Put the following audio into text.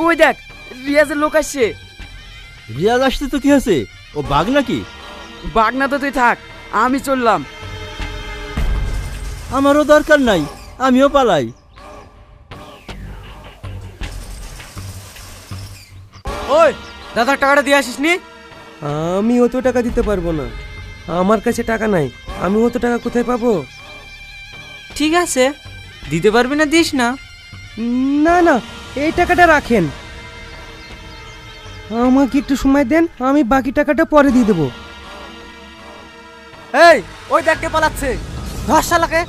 ওই দেখ রিয়াজের লোক আসছে। রিয়াজ আসতে তো কি হয়েছে, ও বাঘ নাকি? বাঘ না তো তুই থাক, আমি চললাম। আমারও দরকার নাই, আমিও পালাই। ওই দাদার টাকাটা দিয়ে আসিস নি? আমি অত টাকা দিতে পারবো না, আমার কাছে টাকা নাই। আমি অত টাকা কোথায় পাবো? ঠিক আছে, দিতে পারবি না দিস না। না না, এই টাকাটা রাখেন, আমাকে একটু সময় দেন, আমি বাকি টাকাটা পরে দিয়ে দেবো। এই ওই দেখতে পালাচ্ছে, ধর শালাকে।